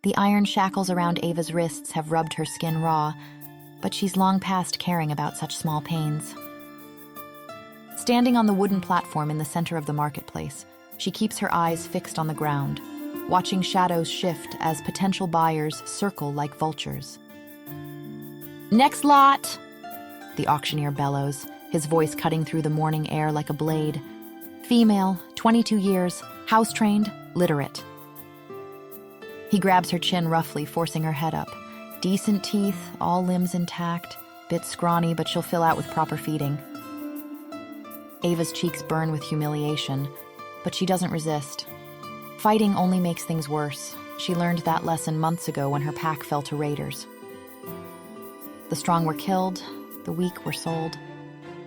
The iron shackles around Ava's wrists have rubbed her skin raw, but she's long past caring about such small pains. Standing on the wooden platform in the center of the marketplace, she keeps her eyes fixed on the ground, watching shadows shift as potential buyers circle like vultures. "Next lot!" the auctioneer bellows, his voice cutting through the morning air like a blade. Female, 22 years, house-trained, literate. He grabs her chin roughly, forcing her head up. Decent teeth, all limbs intact, bit scrawny, but she'll fill out with proper feeding. Ava's cheeks burn with humiliation, but she doesn't resist. Fighting only makes things worse. She learned that lesson months ago when her pack fell to raiders. The strong were killed, the weak were sold.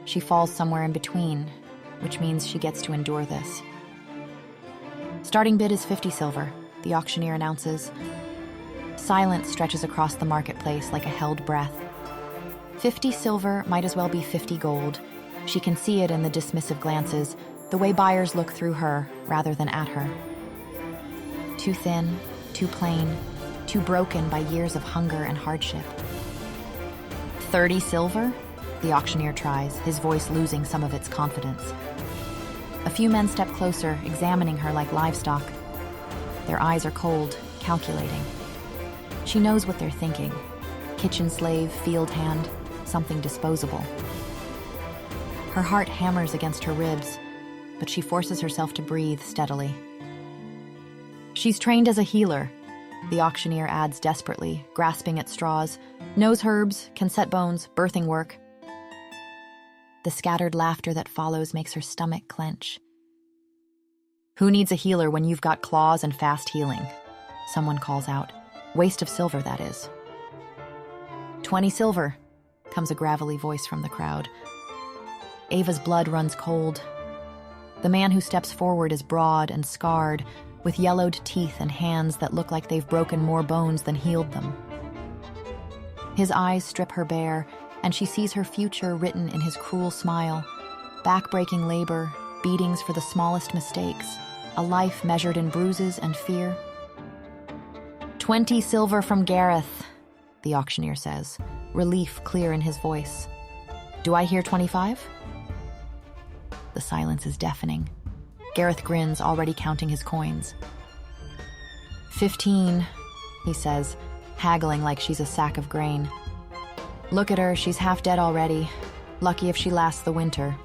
She falls somewhere in between, which means she gets to endure this. Starting bid is 50 silver, the auctioneer announces. Silence stretches across the marketplace like a held breath. 50 silver might as well be 50 gold. She can see it in the dismissive glances, the way buyers look through her rather than at her. Too thin, too plain, too broken by years of hunger and hardship. 30 silver? The auctioneer tries, his voice losing some of its confidence. A few men step closer, examining her like livestock. Their eyes are cold, calculating. She knows what they're thinking. Kitchen slave, field hand, something disposable. Her heart hammers against her ribs, but she forces herself to breathe steadily. She's trained as a healer, the auctioneer adds desperately, grasping at straws. Knows herbs, can set bones, birthing work. The scattered laughter that follows makes her stomach clench. Who needs a healer when you've got claws and fast healing? Someone calls out. Waste of silver, that is. 20 silver, comes a gravelly voice from the crowd. Ava's blood runs cold. The man who steps forward is broad and scarred, with yellowed teeth and hands that look like they've broken more bones than healed them. His eyes strip her bare, and she sees her future written in his cruel smile. Back-breaking labor, beatings for the smallest mistakes, a life measured in bruises and fear. 20 silver from Gareth, the auctioneer says, relief clear in his voice. Do I hear 25? The silence is deafening. Gareth grins, already counting his coins. 15, he says, haggling like she's a sack of grain. Look at her, she's half dead already. Lucky if she lasts the winter.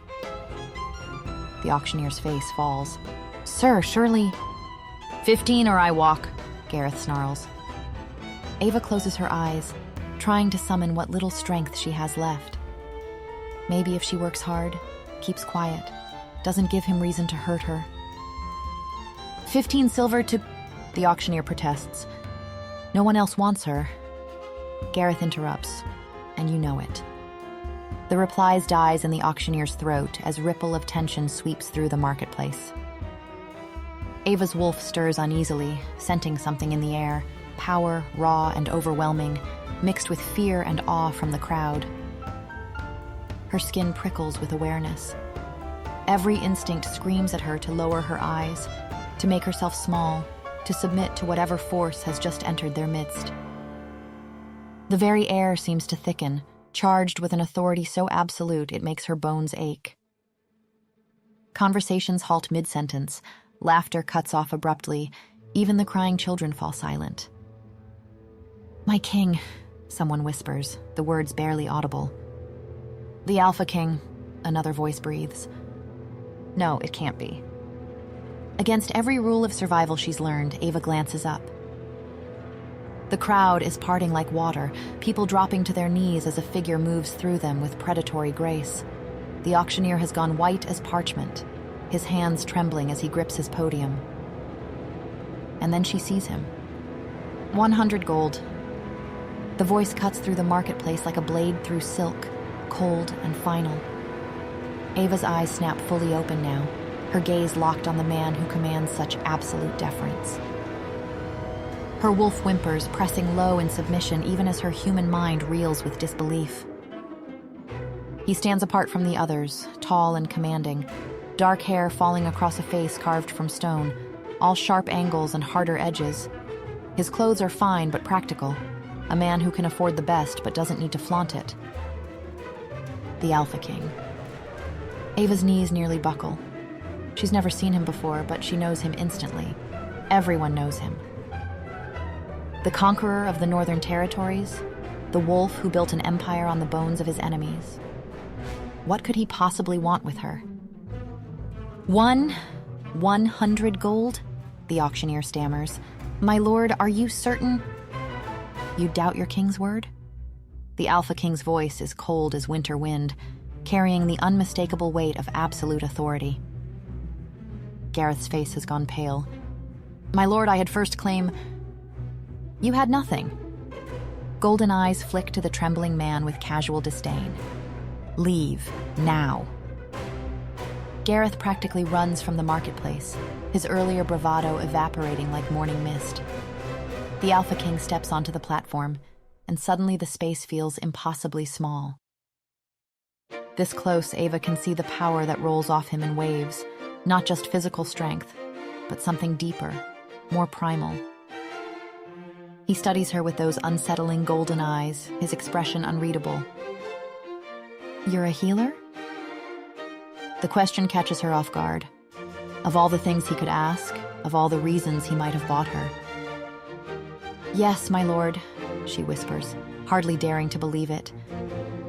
The auctioneer's face falls. Sir, surely... 15 or I walk, Gareth snarls. Ava closes her eyes, trying to summon what little strength she has left. Maybe if she works hard, keeps quiet, doesn't give him reason to hurt her. 15 silver to... The auctioneer protests. No one else wants her. Gareth interrupts, and you know it. The replies dies in the auctioneer's throat as ripple of tension sweeps through the marketplace. Ava's wolf stirs uneasily, scenting something in the air, power, raw and overwhelming, mixed with fear and awe from the crowd. Her skin prickles with awareness. Every instinct screams at her to lower her eyes, to make herself small, to submit to whatever force has just entered their midst. The very air seems to thicken, charged with an authority so absolute it makes her bones ache. Conversations halt mid-sentence, laughter cuts off abruptly, even the crying children fall silent. My king, someone whispers, the words barely audible. The Alpha King, another voice breathes. No, it can't be. Against every rule of survival she's learned, Ava glances up. The crowd is parting like water, people dropping to their knees as a figure moves through them with predatory grace. The auctioneer has gone white as parchment, his hands trembling as he grips his podium. And then she sees him. 100 gold. The voice cuts through the marketplace like a blade through silk, cold and final. Ava's eyes snap fully open now, her gaze locked on the man who commands such absolute deference. Her wolf whimpers, pressing low in submission even as her human mind reels with disbelief. He stands apart from the others, tall and commanding, dark hair falling across a face carved from stone, all sharp angles and harder edges. His clothes are fine but practical. A man who can afford the best but doesn't need to flaunt it. The Alpha King. Ava's knees nearly buckle. She's never seen him before, but she knows him instantly. Everyone knows him. The conqueror of the Northern Territories, the wolf who built an empire on the bones of his enemies. What could he possibly want with her? 100 gold? The auctioneer stammers. My lord, are you certain? You doubt your king's word? The Alpha King's voice is cold as winter wind, carrying the unmistakable weight of absolute authority. Gareth's face has gone pale. My lord, I had first claim... You had nothing. Golden eyes flick to the trembling man with casual disdain. Leave, now. Gareth practically runs from the marketplace, his earlier bravado evaporating like morning mist. The Alpha King steps onto the platform, and suddenly the space feels impossibly small. This close, Ava can see the power that rolls off him in waves, not just physical strength, but something deeper, more primal. He studies her with those unsettling golden eyes, his expression unreadable. You're a healer? The question catches her off guard. Of all the things he could ask, of all the reasons he might have bought her. Yes, my lord, she whispers, hardly daring to believe it.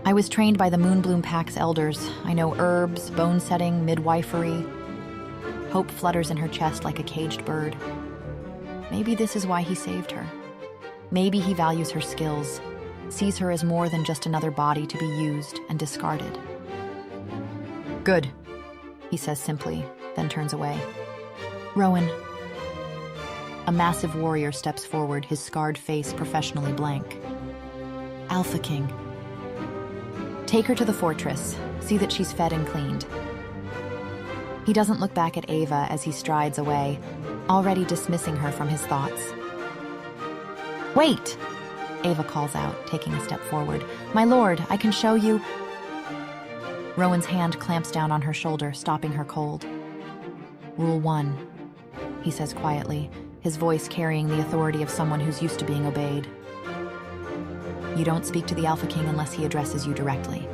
I was trained by the Moonbloom Pack's elders. I know herbs, bone setting, midwifery. Hope flutters in her chest like a caged bird. Maybe this is why he saved her. Maybe he values her skills, sees her as more than just another body to be used and discarded. Good, he says simply, then turns away. Rowan. A massive warrior steps forward, his scarred face professionally blank. Alpha King. Take her to the fortress. See that she's fed and cleaned. He doesn't look back at Ava as he strides away, already dismissing her from his thoughts. Wait! Ava calls out, taking a step forward. My lord, I can show you... Rowan's hand clamps down on her shoulder, stopping her cold. Rule 1, he says quietly, his voice carrying the authority of someone who's used to being obeyed. You don't speak to the Alpha King unless he addresses you directly.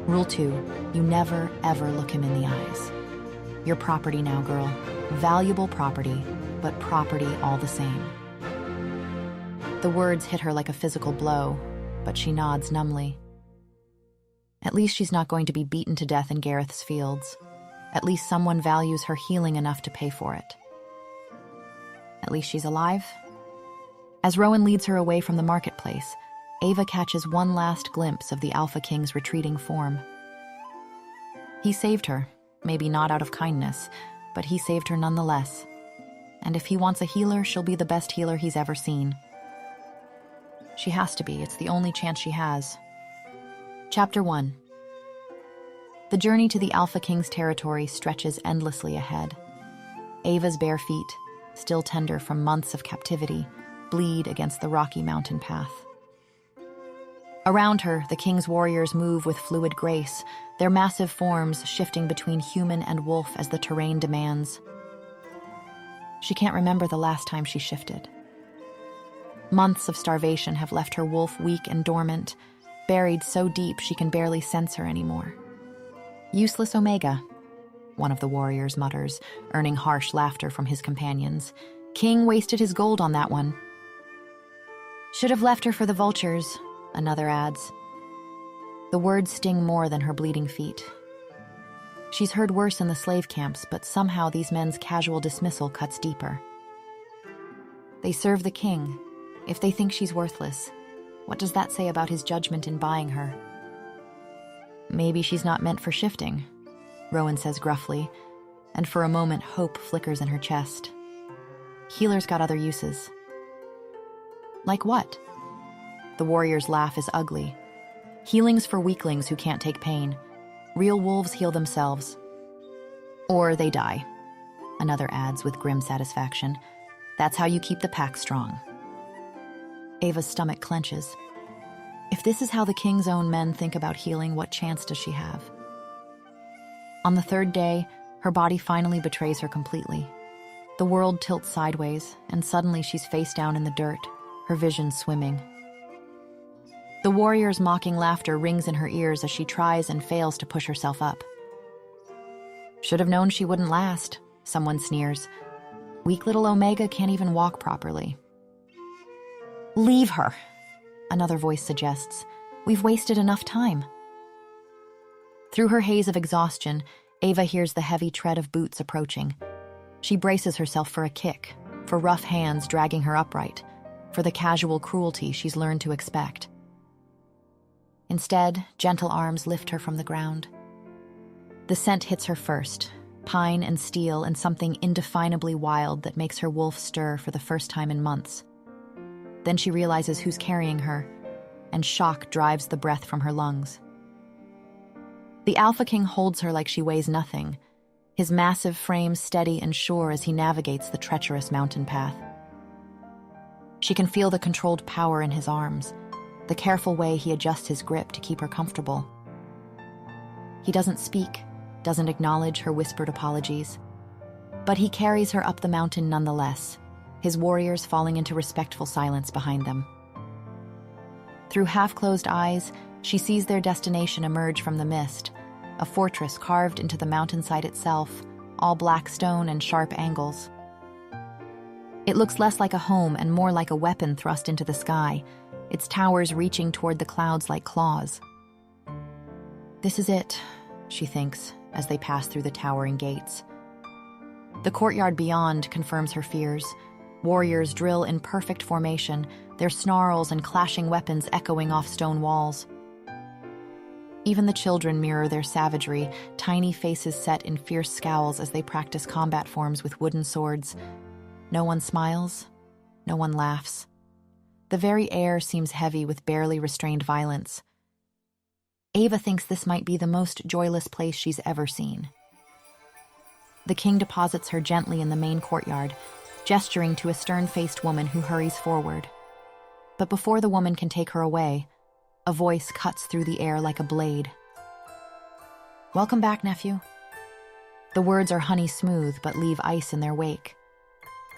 Rule 2, you never, ever look him in the eyes. You're property now, girl. Valuable property, but property all the same. The words hit her like a physical blow, but she nods numbly. At least she's not going to be beaten to death in Gareth's fields. At least someone values her healing enough to pay for it. At least she's alive. As Rowan leads her away from the marketplace, Ava catches one last glimpse of the Alpha King's retreating form. He saved her, maybe not out of kindness, but he saved her nonetheless. And if he wants a healer, she'll be the best healer he's ever seen. She has to be. It's the only chance she has. Chapter 1. The journey to the Alpha King's territory stretches endlessly ahead. Ava's bare feet, still tender from months of captivity, bleed against the rocky mountain path. Around her, the king's warriors move with fluid grace, their massive forms shifting between human and wolf as the terrain demands. She can't remember the last time she shifted. Months of starvation have left her wolf weak and dormant, buried so deep she can barely sense her anymore. Useless Omega, one of the warriors mutters, earning harsh laughter from his companions. King wasted his gold on that one. Should have left her for the vultures, another adds. The words sting more than her bleeding feet. She's heard worse in the slave camps, but somehow these men's casual dismissal cuts deeper. They serve the king. If they think she's worthless, what does that say about his judgment in buying her? Maybe she's not meant for shifting, Rowan says gruffly, and for a moment hope flickers in her chest. Healers got other uses. Like what? The warrior's laugh is ugly. Healing's for weaklings who can't take pain. Real wolves heal themselves. Or they die, another adds with grim satisfaction. That's how you keep the pack strong. Ava's stomach clenches. If this is how the king's own men think about healing, what chance does she have? On the third day, her body finally betrays her completely. The world tilts sideways, and suddenly she's face down in the dirt, her vision swimming. The warrior's mocking laughter rings in her ears as she tries and fails to push herself up. Should have known she wouldn't last, someone sneers. Weak little Omega can't even walk properly. Leave her, another voice suggests. We've wasted enough time. Through her haze of exhaustion, Ava hears the heavy tread of boots approaching. She braces herself for a kick, for rough hands dragging her upright, for the casual cruelty she's learned to expect. Instead, gentle arms lift her from the ground. The scent hits her first, pine and steel and something indefinably wild that makes her wolf stir for the first time in months. Then she realizes who's carrying her, and shock drives the breath from her lungs. The Alpha King holds her like she weighs nothing, his massive frame steady and sure as he navigates the treacherous mountain path. She can feel the controlled power in his arms, the careful way he adjusts his grip to keep her comfortable. He doesn't speak, doesn't acknowledge her whispered apologies, but he carries her up the mountain nonetheless, his warriors falling into respectful silence behind them. Through half-closed eyes, she sees their destination emerge from the mist, a fortress carved into the mountainside itself, all black stone and sharp angles. It looks less like a home and more like a weapon thrust into the sky, its towers reaching toward the clouds like claws. This is it, she thinks, as they pass through the towering gates. The courtyard beyond confirms her fears. Warriors drill in perfect formation, their snarls and clashing weapons echoing off stone walls. Even the children mirror their savagery, tiny faces set in fierce scowls as they practice combat forms with wooden swords. No one smiles, no one laughs. The very air seems heavy with barely restrained violence. Ava thinks this might be the most joyless place she's ever seen. The king deposits her gently in the main courtyard, gesturing to a stern-faced woman who hurries forward. But before the woman can take her away, a voice cuts through the air like a blade. "Welcome back, nephew." The words are honey smooth but leave ice in their wake.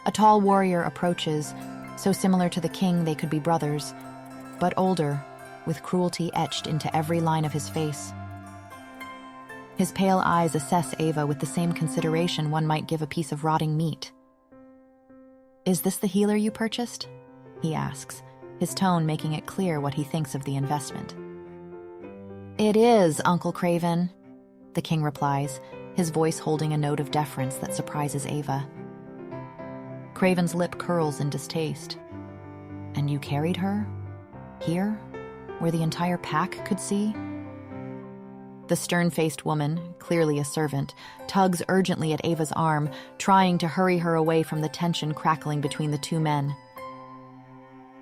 A tall warrior approaches, so similar to the king they could be brothers, but older, with cruelty etched into every line of his face. His pale eyes assess Ava with the same consideration one might give a piece of rotting meat. "Is this the healer you purchased?" he asks, his tone making it clear what he thinks of the investment. "It is, Uncle Craven," the king replies, his voice holding a note of deference that surprises Ava. Craven's lip curls in distaste. "And you carried her? Here? Where the entire pack could see?" The stern-faced woman, clearly a servant, tugs urgently at Ava's arm, trying to hurry her away from the tension crackling between the two men.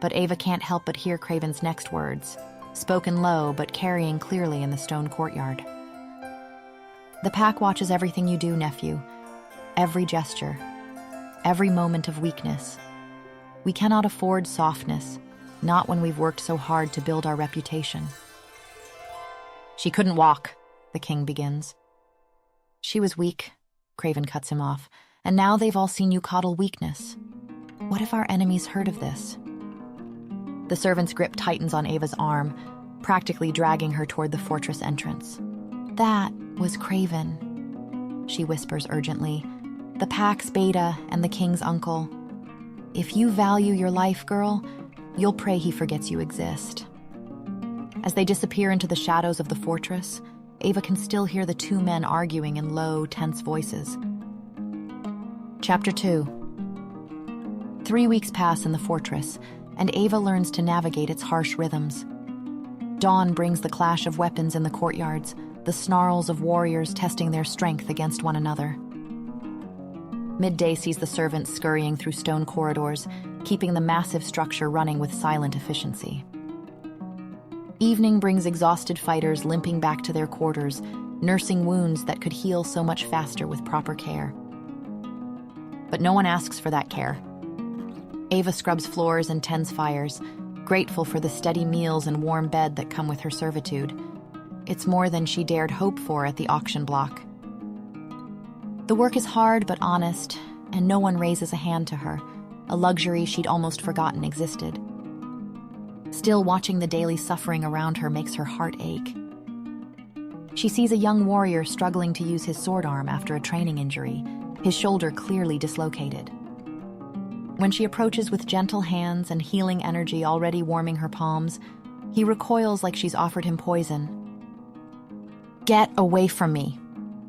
But Ava can't help but hear Craven's next words, spoken low but carrying clearly in the stone courtyard. "The pack watches everything you do, nephew. Every gesture. Every moment of weakness. We cannot afford softness, not when we've worked so hard to build our reputation." "She couldn't walk," the king begins. "She was weak," Craven cuts him off, "and now they've all seen you coddle weakness. What if our enemies heard of this?" The servant's grip tightens on Ava's arm, practically dragging her toward the fortress entrance. "That was Craven," she whispers urgently, "the pack's beta and the king's uncle. If you value your life, girl, you'll pray he forgets you exist." As they disappear into the shadows of the fortress, Ava can still hear the two men arguing in low, tense voices. Chapter 2. 3 weeks pass in the fortress, and Ava learns to navigate its harsh rhythms. Dawn brings the clash of weapons in the courtyards, the snarls of warriors testing their strength against one another. Midday sees the servants scurrying through stone corridors, keeping the massive structure running with silent efficiency. Evening brings exhausted fighters limping back to their quarters, nursing wounds that could heal so much faster with proper care. But no one asks for that care. Ava scrubs floors and tends fires, grateful for the steady meals and warm bed that come with her servitude. It's more than she dared hope for at the auction block. The work is hard but honest, and no one raises a hand to her, a luxury she'd almost forgotten existed. Still, watching the daily suffering around her makes her heart ache. She sees a young warrior struggling to use his sword arm after a training injury, his shoulder clearly dislocated. When she approaches with gentle hands and healing energy already warming her palms, he recoils like she's offered him poison. "Get away from me,"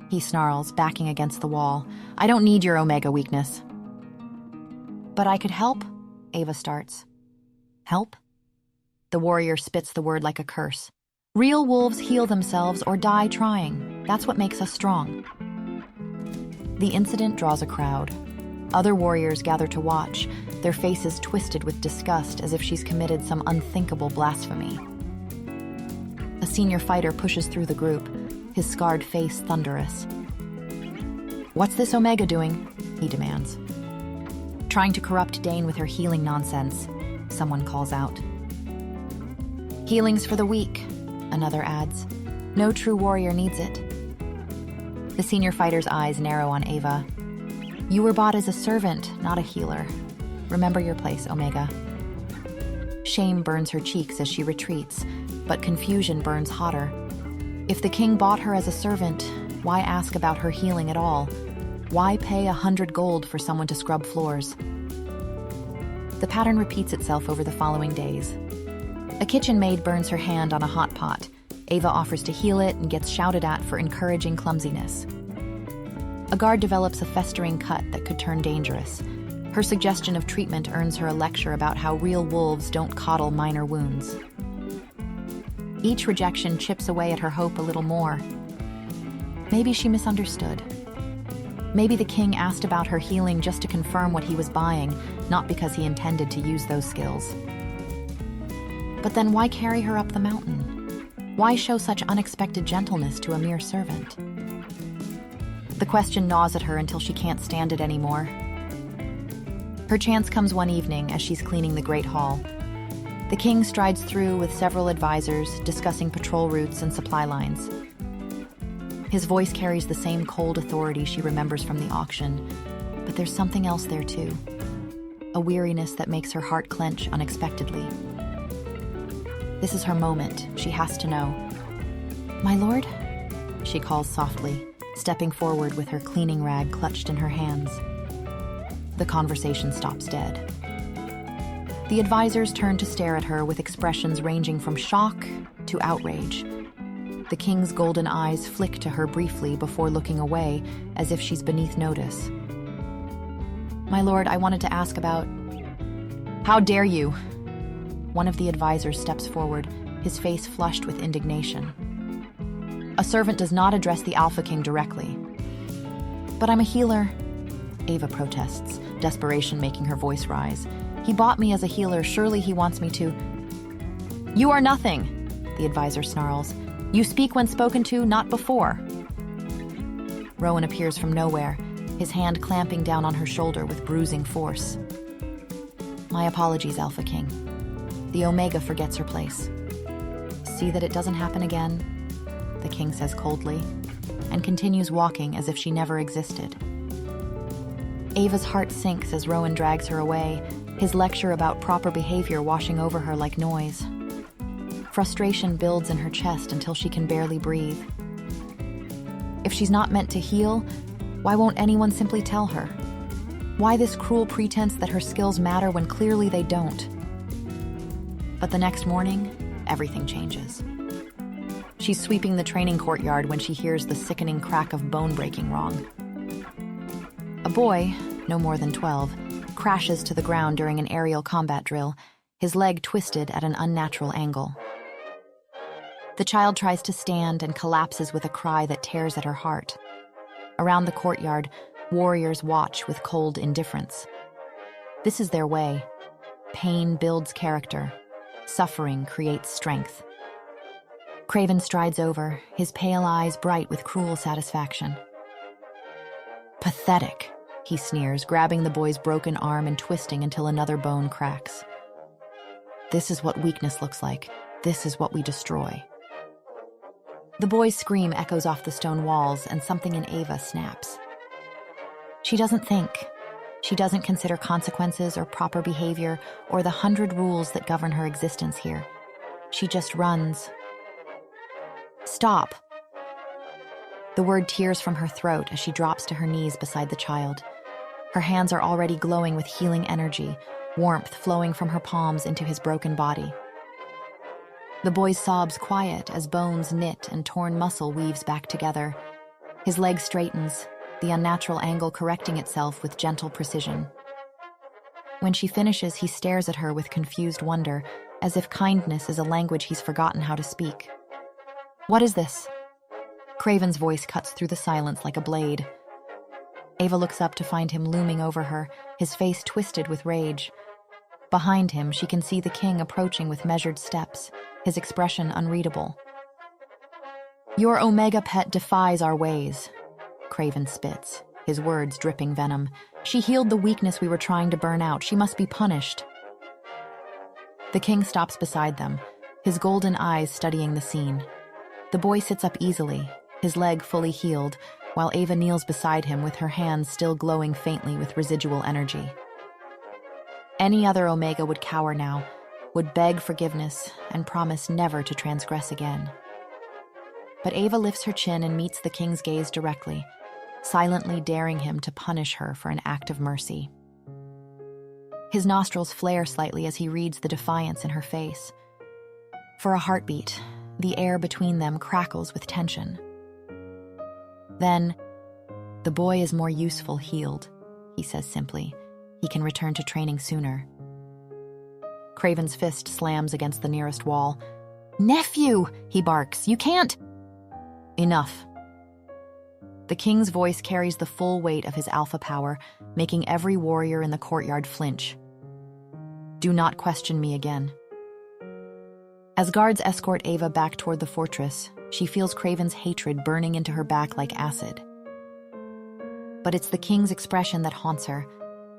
he snarls, backing against the wall. "I don't need your Omega weakness." "But I could help," Ava starts. "Help?" The warrior spits the word like a curse. "Real wolves heal themselves or die trying. That's what makes us strong." The incident draws a crowd. Other warriors gather to watch, their faces twisted with disgust as if she's committed some unthinkable blasphemy. A senior fighter pushes through the group, his scarred face thunderous. "What's this Omega doing?" he demands. "Trying to corrupt Dane with her healing nonsense," someone calls out. "Healing's for the weak," another adds. "No true warrior needs it." The senior fighter's eyes narrow on Ava. "You were bought as a servant, not a healer. Remember your place, Omega." Shame burns her cheeks as she retreats, but confusion burns hotter. If the king bought her as a servant, why ask about her healing at all? Why pay 100 gold for someone to scrub floors? The pattern repeats itself over the following days. A kitchen maid burns her hand on a hot pot. Ava offers to heal it and gets shouted at for encouraging clumsiness. A guard develops a festering cut that could turn dangerous. Her suggestion of treatment earns her a lecture about how real wolves don't coddle minor wounds. Each rejection chips away at her hope a little more. Maybe she misunderstood. Maybe the king asked about her healing just to confirm what he was buying, not because he intended to use those skills. But then why carry her up the mountain? Why show such unexpected gentleness to a mere servant? The question gnaws at her until she can't stand it anymore. Her chance comes one evening as she's cleaning the Great Hall. The king strides through with several advisors, discussing patrol routes and supply lines. His voice carries the same cold authority she remembers from the auction, but there's something else there too. A weariness that makes her heart clench unexpectedly. This is her moment. She has to know. "My lord?" she calls softly, stepping forward with her cleaning rag clutched in her hands. The conversation stops dead. The advisors turn to stare at her with expressions ranging from shock to outrage. The king's golden eyes flick to her briefly before looking away, as if she's beneath notice. "My lord, I wanted to ask about—" "How dare you!" One of the advisors steps forward, his face flushed with indignation. "A servant does not address the Alpha King directly." "But I'm a healer," Ava protests, desperation making her voice rise. "He bought me as a healer, surely he wants me to—" "You are nothing," the advisor snarls. "You speak when spoken to, not before." Rowan appears from nowhere, his hand clamping down on her shoulder with bruising force. "My apologies, Alpha King. The Omega forgets her place." "See that it doesn't happen again," the king says coldly, and continues walking as if she never existed. Ava's heart sinks as Rowan drags her away, his lecture about proper behavior washing over her like noise. Frustration builds in her chest until she can barely breathe. If she's not meant to heal, why won't anyone simply tell her? Why this cruel pretense that her skills matter when clearly they don't? But the next morning, everything changes. She's sweeping the training courtyard when she hears the sickening crack of bone breaking wrong. A boy, no more than 12, crashes to the ground during an aerial combat drill, his leg twisted at an unnatural angle. The child tries to stand and collapses with a cry that tears at her heart. Around the courtyard, warriors watch with cold indifference. This is their way. Pain builds character. Suffering creates strength. Craven strides over, his pale eyes bright with cruel satisfaction. "Pathetic," he sneers, grabbing the boy's broken arm and twisting until another bone cracks. "This is what weakness looks like. This is what we destroy." The boy's scream echoes off the stone walls, and something in Ava snaps. She doesn't think. She doesn't consider consequences or proper behavior or the 100 rules that govern her existence here. She just runs. Stop! The word tears from her throat as she drops to her knees beside the child. Her hands are already glowing with healing energy, warmth flowing from her palms into his broken body. The boy's sobs quiet as bones knit and torn muscle weaves back together. His leg straightens, the unnatural angle correcting itself with gentle precision. When she finishes, he stares at her with confused wonder, as if kindness is a language he's forgotten how to speak. What is this? Craven's voice cuts through the silence like a blade. Ava looks up to find him looming over her, his face twisted with rage. Behind him, she can see the king approaching with measured steps, his expression unreadable. Your Omega pet defies our ways, Craven spits, his words dripping venom. She healed the weakness we were trying to burn out. She must be punished. The king stops beside them, his golden eyes studying the scene. The boy sits up easily, his leg fully healed, while Ava kneels beside him with her hands still glowing faintly with residual energy. Any other Omega would cower now, would beg forgiveness and promise never to transgress again. But Ava lifts her chin and meets the king's gaze directly, silently daring him to punish her for an act of mercy. His nostrils flare slightly as he reads the defiance in her face. For a heartbeat, the air between them crackles with tension. Then, the boy is more useful healed, he says simply. He can return to training sooner. Craven's fist slams against the nearest wall. Nephew, he barks, you can't. Enough. The king's voice carries the full weight of his alpha power, making every warrior in the courtyard flinch. Do not question me again. As guards escort Ava back toward the fortress, she feels Craven's hatred burning into her back like acid. But it's the king's expression that haunts her,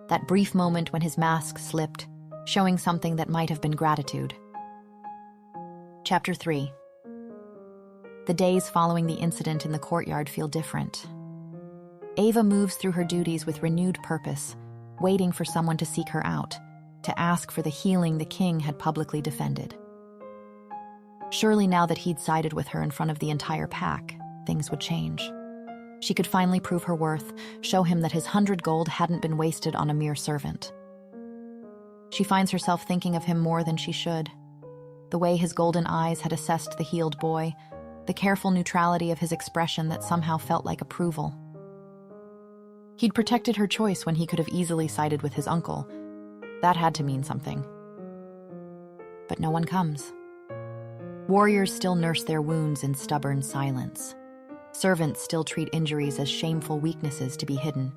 that brief moment when his mask slipped, showing something that might have been gratitude. Chapter 3. The days following the incident in the courtyard feel different. Ava moves through her duties with renewed purpose, waiting for someone to seek her out, to ask for the healing the king had publicly defended. Surely now that he'd sided with her in front of the entire pack, things would change. She could finally prove her worth, show him that his 100 gold hadn't been wasted on a mere servant. She finds herself thinking of him more than she should. The way his golden eyes had assessed the healed boy, the careful neutrality of his expression that somehow felt like approval. He'd protected her choice when he could have easily sided with his uncle. That had to mean something. But no one comes. Warriors still nurse their wounds in stubborn silence. Servants still treat injuries as shameful weaknesses to be hidden.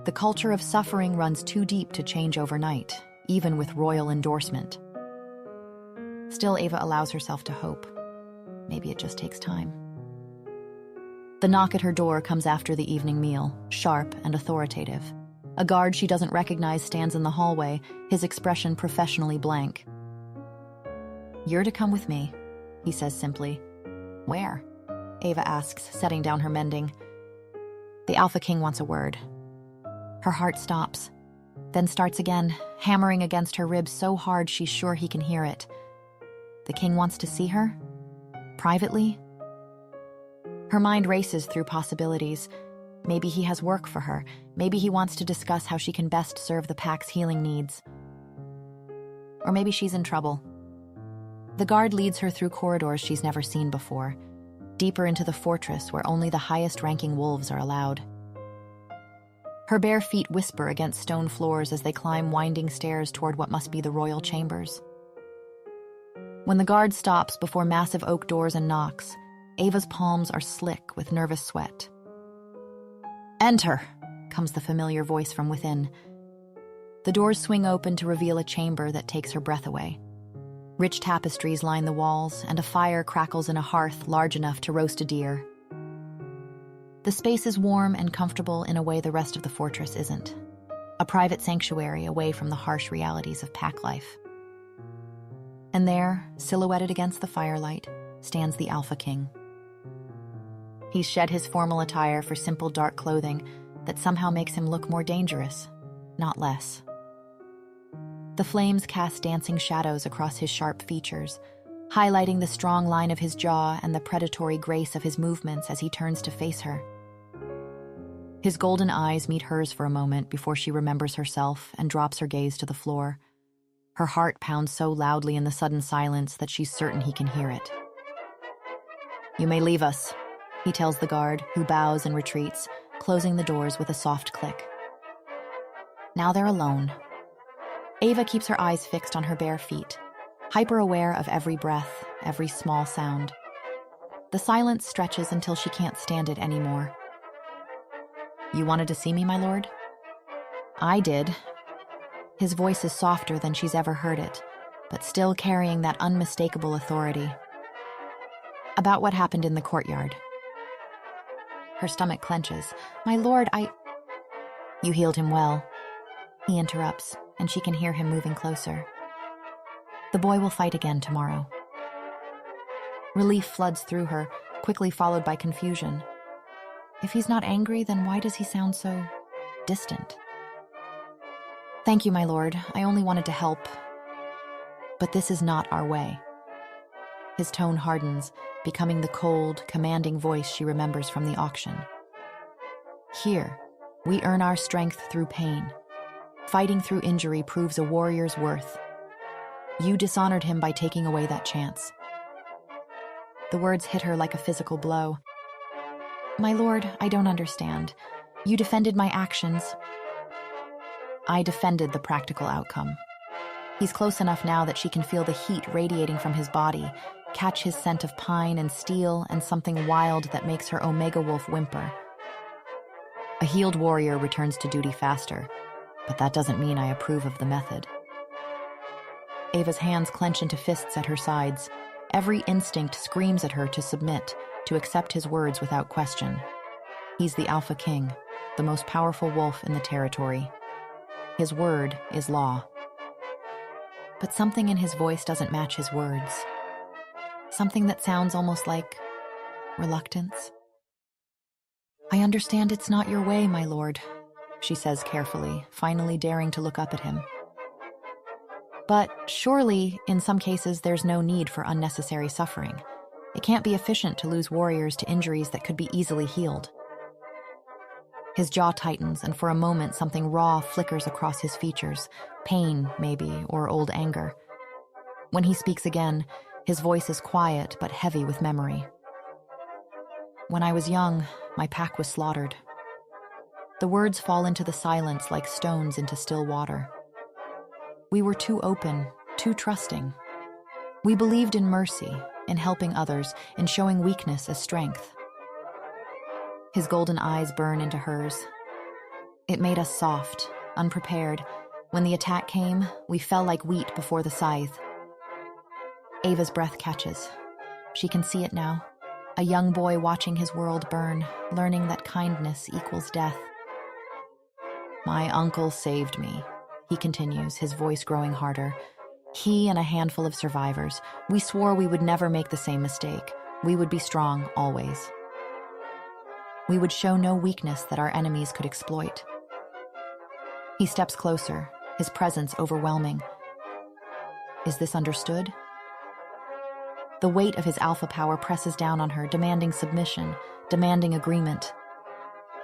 The culture of suffering runs too deep to change overnight, even with royal endorsement. Still, Ava allows herself to hope. Maybe it just takes time. The knock at her door comes after the evening meal, sharp and authoritative. A guard she doesn't recognize stands in the hallway, his expression professionally blank. You're to come with me, he says simply. Where? Ava asks, setting down her mending. The Alpha King wants a word. Her heart stops, then starts again, hammering against her ribs so hard she's sure he can hear it. The king wants to see her? Privately? Her mind races through possibilities. Maybe he has work for her. Maybe he wants to discuss how she can best serve the pack's healing needs. Or maybe she's in trouble. The guard leads her through corridors she's never seen before, deeper into the fortress where only the highest-ranking wolves are allowed. Her bare feet whisper against stone floors as they climb winding stairs toward what must be the royal chambers. When the guard stops before massive oak doors and knocks, Ava's palms are slick with nervous sweat. Enter, comes the familiar voice from within. The doors swing open to reveal a chamber that takes her breath away. Rich tapestries line the walls, and a fire crackles in a hearth large enough to roast a deer. The space is warm and comfortable in a way the rest of the fortress isn't. A private sanctuary away from the harsh realities of pack life. And there, silhouetted against the firelight, stands the Alpha King. He's shed his formal attire for simple dark clothing that somehow makes him look more dangerous, not less. The flames cast dancing shadows across his sharp features, highlighting the strong line of his jaw and the predatory grace of his movements as he turns to face her. His golden eyes meet hers for a moment before she remembers herself and drops her gaze to the floor. Her heart pounds so loudly in the sudden silence that she's certain he can hear it. "You may leave us," he tells the guard, who bows and retreats, closing the doors with a soft click. Now they're alone. Ava keeps her eyes fixed on her bare feet, hyper-aware of every breath, every small sound. The silence stretches until she can't stand it anymore. "You wanted to see me, my lord?" "I did." His voice is softer than she's ever heard it, but still carrying that unmistakable authority. "About what happened in the courtyard." Her stomach clenches. "My lord, You healed him well." He interrupts, and she can hear him moving closer. "The boy will fight again tomorrow." Relief floods through her, quickly followed by confusion. If he's not angry, then why does he sound so distant? "Thank you, my lord. I only wanted to help. But this is not our way." His tone hardens, becoming the cold, commanding voice she remembers from the auction. "Here, we earn our strength through pain. Fighting through injury proves a warrior's worth. You dishonored him by taking away that chance." The words hit her like a physical blow. "My lord, I don't understand. You defended my actions." "I defended the practical outcome." He's close enough now that she can feel the heat radiating from his body, catch his scent of pine and steel and something wild that makes her Omega Wolf whimper. A healed warrior returns to duty faster, but that doesn't mean I approve of the method. Ava's hands clench into fists at her sides. Every instinct screams at her to submit, to accept his words without question. He's the Alpha King, the most powerful wolf in the territory. His word is law. But something in his voice doesn't match his words. Something that sounds almost like reluctance. "I understand it's not your way, my lord," she says carefully, finally daring to look up at him. "But surely, in some cases, there's no need for unnecessary suffering. It can't be efficient to lose warriors to injuries that could be easily healed." His jaw tightens, and for a moment something raw flickers across his features. Pain, maybe, or old anger. When he speaks again, his voice is quiet but heavy with memory. "When I was young, my pack was slaughtered." The words fall into the silence like stones into still water. "We were too open, too trusting. We believed in mercy, in helping others, in showing weakness as strength." His golden eyes burn into hers. "It made us soft, unprepared. When the attack came, we fell like wheat before the scythe." Ava's breath catches. She can see it now. A young boy watching his world burn, learning that kindness equals death. "My uncle saved me," he continues, his voice growing harder. "He and a handful of survivors. We swore we would never make the same mistake. We would be strong, always. We would show no weakness that our enemies could exploit." He steps closer, his presence overwhelming. Is this understood? The weight of his alpha power presses down on her, demanding submission, demanding agreement.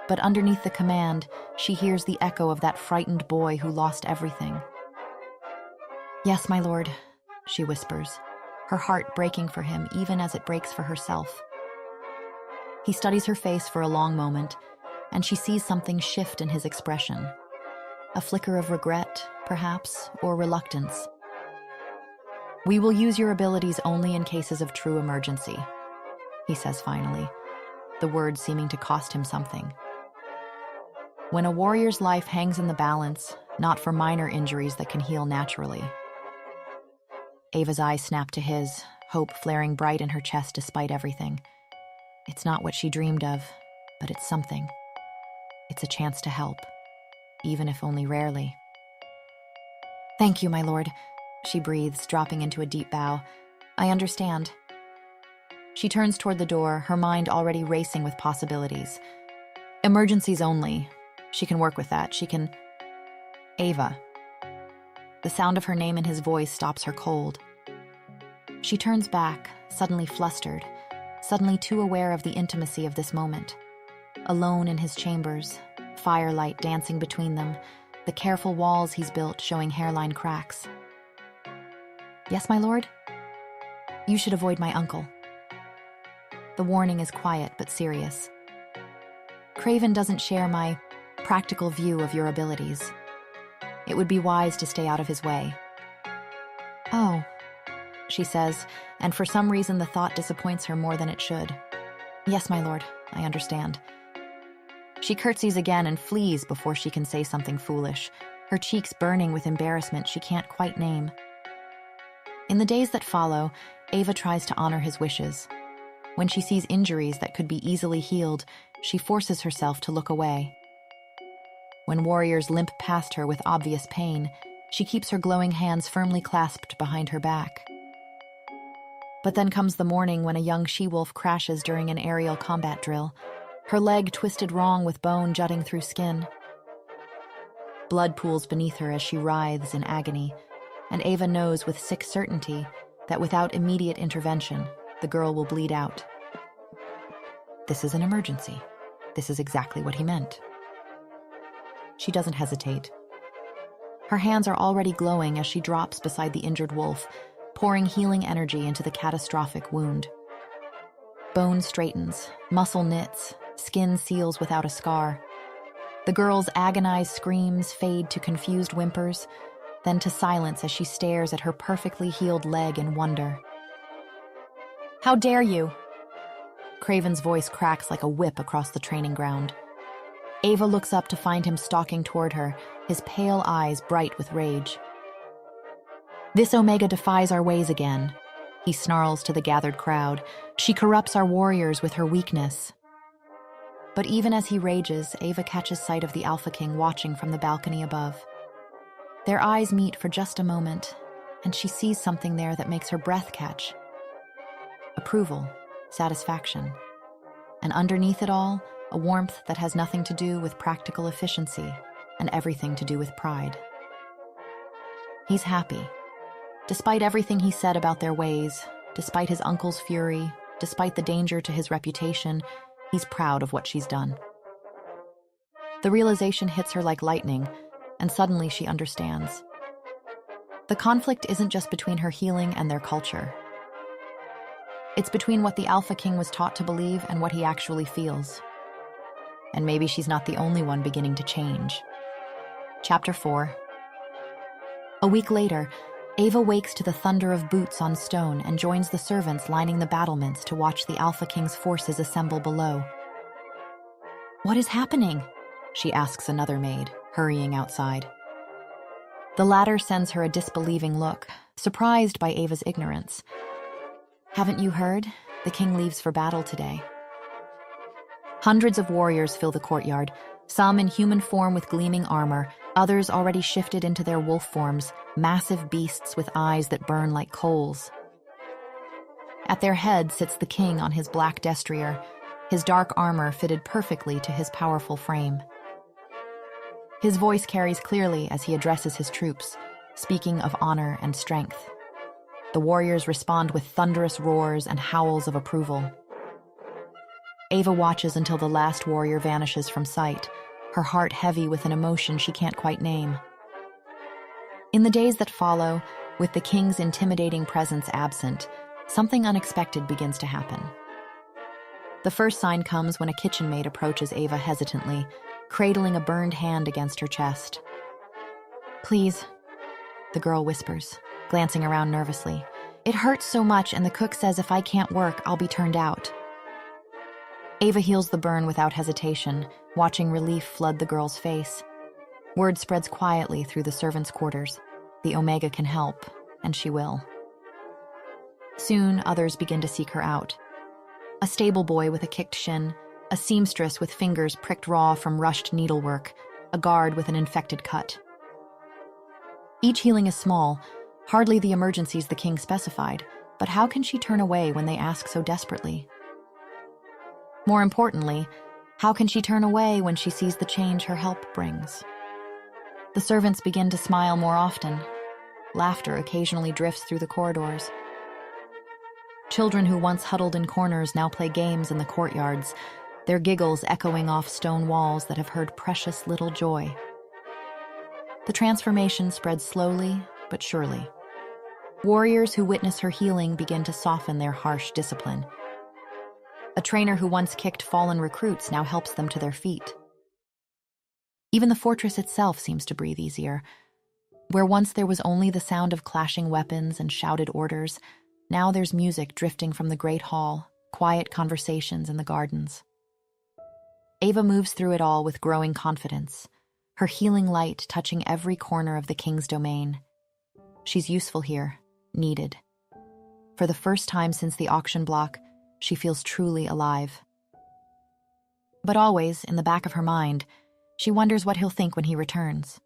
But underneath the command, she hears the echo of that frightened boy who lost everything. "Yes, my lord," she whispers, her heart breaking for him even as it breaks for herself. He studies her face for a long moment, and she sees something shift in his expression. A flicker of regret, perhaps, or reluctance. "We will use your abilities only in cases of true emergency," he says finally, the words seeming to cost him something. "When a warrior's life hangs in the balance, not for minor injuries that can heal naturally." Ava's eyes snap to his, hope flaring bright in her chest despite everything. It's not what she dreamed of, but it's something. It's a chance to help, even if only rarely. "Thank you, my lord," she breathes, dropping into a deep bow. "I understand." She turns toward the door, her mind already racing with possibilities. Emergencies only. She can work with that. She can... Ava. The sound of her name in his voice stops her cold. She turns back, suddenly flustered, suddenly too aware of the intimacy of this moment. Alone in his chambers, firelight dancing between them, the careful walls he's built showing hairline cracks. "Yes, my lord?" "You should avoid my uncle." The warning is quiet but serious. "Craven doesn't share my practical view of your abilities. It would be wise to stay out of his way." "Oh," she says, and for some reason the thought disappoints her more than it should. "Yes, my lord, I understand." She curtsies again and flees before she can say something foolish, her cheeks burning with embarrassment she can't quite name. In the days that follow, Ava tries to honor his wishes. When she sees injuries that could be easily healed, she forces herself to look away. When warriors limp past her with obvious pain, she keeps her glowing hands firmly clasped behind her back. But then comes the morning when a young she-wolf crashes during an aerial combat drill, her leg twisted wrong with bone jutting through skin. Blood pools beneath her as she writhes in agony, and Ava knows with sick certainty that without immediate intervention, the girl will bleed out. This is an emergency. This is exactly what he meant. She doesn't hesitate. Her hands are already glowing as she drops beside the injured wolf, pouring healing energy into the catastrophic wound. Bone straightens, muscle knits, skin seals without a scar. The girl's agonized screams fade to confused whimpers, then to silence as she stares at her perfectly healed leg in wonder. "How dare you?" Craven's voice cracks like a whip across the training ground. Ava looks up to find him stalking toward her, his pale eyes bright with rage. "This Omega defies our ways again," he snarls to the gathered crowd. "She corrupts our warriors with her weakness." But even as he rages, Ava catches sight of the Alpha King watching from the balcony above. Their eyes meet for just a moment, and she sees something there that makes her breath catch. Approval, satisfaction, and underneath it all, a warmth that has nothing to do with practical efficiency and everything to do with pride. He's happy. Despite everything he said about their ways, despite his uncle's fury, despite the danger to his reputation, he's proud of what she's done. The realization hits her like lightning, and suddenly she understands. The conflict isn't just between her healing and their culture. It's between what the Alpha King was taught to believe and what he actually feels. And maybe she's not the only one beginning to change. Chapter 4. A week later, Ava wakes to the thunder of boots on stone and joins the servants lining the battlements to watch the Alpha King's forces assemble below. "What is happening?" she asks another maid, hurrying outside. The latter sends her a disbelieving look, surprised by Ava's ignorance. "Haven't you heard? The king leaves for battle today." Hundreds of warriors fill the courtyard, some in human form with gleaming armor, others already shifted into their wolf forms, massive beasts with eyes that burn like coals. At their head sits the king on his black destrier, his dark armor fitted perfectly to his powerful frame. His voice carries clearly as he addresses his troops, speaking of honor and strength. The warriors respond with thunderous roars and howls of approval. Ava watches until the last warrior vanishes from sight, her heart heavy with an emotion she can't quite name. In the days that follow, with the king's intimidating presence absent, something unexpected begins to happen. The first sign comes when a kitchen maid approaches Ava hesitantly, cradling a burned hand against her chest. "Please," the girl whispers, glancing around nervously. "It hurts so much, and the cook says if I can't work, I'll be turned out." Ava heals the burn without hesitation, watching relief flood the girl's face. Word spreads quietly through the servants' quarters. The Omega can help, and she will. Soon, others begin to seek her out. A stable boy with a kicked shin, a seamstress with fingers pricked raw from rushed needlework, a guard with an infected cut. Each healing is small, hardly the emergencies the king specified, but how can she turn away when they ask so desperately? More importantly, how can she turn away when she sees the change her help brings? The servants begin to smile more often. Laughter occasionally drifts through the corridors. Children who once huddled in corners now play games in the courtyards, their giggles echoing off stone walls that have heard precious little joy. The transformation spreads slowly but surely. Warriors who witness her healing begin to soften their harsh discipline. A trainer who once kicked fallen recruits now helps them to their feet. Even the fortress itself seems to breathe easier. Where once there was only the sound of clashing weapons and shouted orders, now there's music drifting from the great hall, quiet conversations in the gardens. Ava moves through it all with growing confidence, her healing light touching every corner of the king's domain. She's useful here, needed. For the first time since the auction block, she feels truly alive. But always, in the back of her mind, she wonders what he'll think when he returns.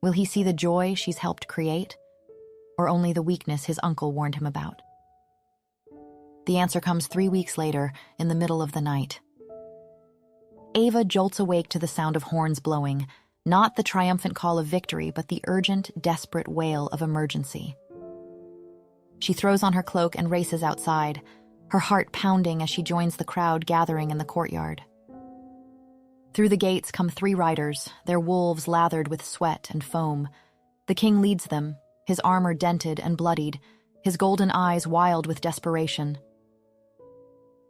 Will he see the joy she's helped create, or only the weakness his uncle warned him about? The answer comes 3 weeks later, in the middle of the night. Ava jolts awake to the sound of horns blowing, not the triumphant call of victory, but the urgent, desperate wail of emergency. She throws on her cloak and races outside, her heart pounding as she joins the crowd gathering in the courtyard. Through the gates come 3 riders, their wolves lathered with sweat and foam. The king leads them, his armor dented and bloodied, his golden eyes wild with desperation.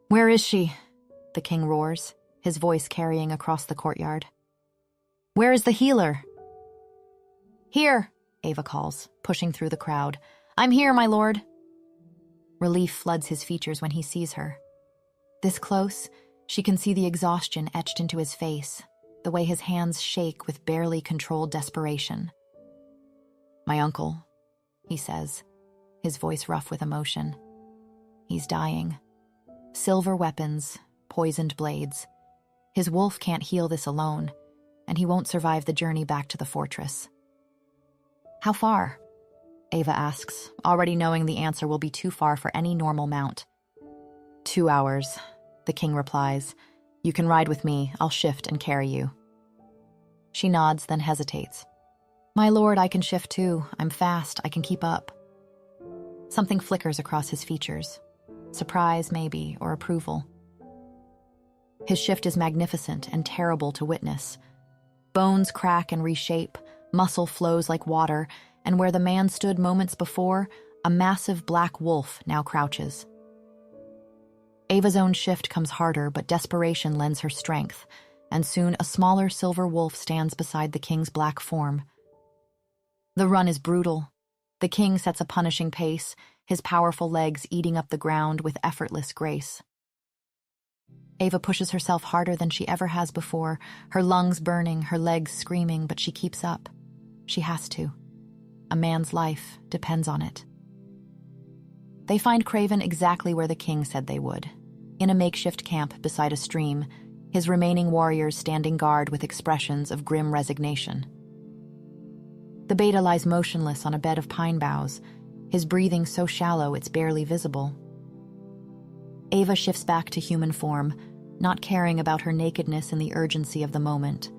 "Where is she?" the king roars, his voice carrying across the courtyard. "Where is the healer?" "Here," Ava calls, pushing through the crowd. "I'm here, my lord." Relief floods his features when he sees her. This close, she can see the exhaustion etched into his face, the way his hands shake with barely controlled desperation. "My uncle," he says, his voice rough with emotion. He's dying. Silver weapons, poisoned blades. His wolf can't heal this alone, and he won't survive the journey back to the fortress. "How far?" Ava asks, already knowing the answer will be too far for any normal mount. 2 hours, the king replies. "You can ride with me, I'll shift and carry you." She nods, then hesitates. "My lord, I can shift too. I'm fast, I can keep up." Something flickers across his features. Surprise, maybe, or approval. His shift is magnificent and terrible to witness. Bones crack and reshape, muscle flows like water, and where the man stood moments before, a massive black wolf now crouches. Ava's own shift comes harder, but desperation lends her strength, and soon a smaller silver wolf stands beside the king's black form. The run is brutal. The king sets a punishing pace, his powerful legs eating up the ground with effortless grace. Ava pushes herself harder than she ever has before, her lungs burning, her legs screaming, but she keeps up. She has to. A man's life depends on it. They find Craven exactly where the king said they would, in a makeshift camp beside a stream, his remaining warriors standing guard with expressions of grim resignation. The beta lies motionless on a bed of pine boughs, his breathing so shallow it's barely visible. Ava shifts back to human form, not caring about her nakedness in the urgency of the moment.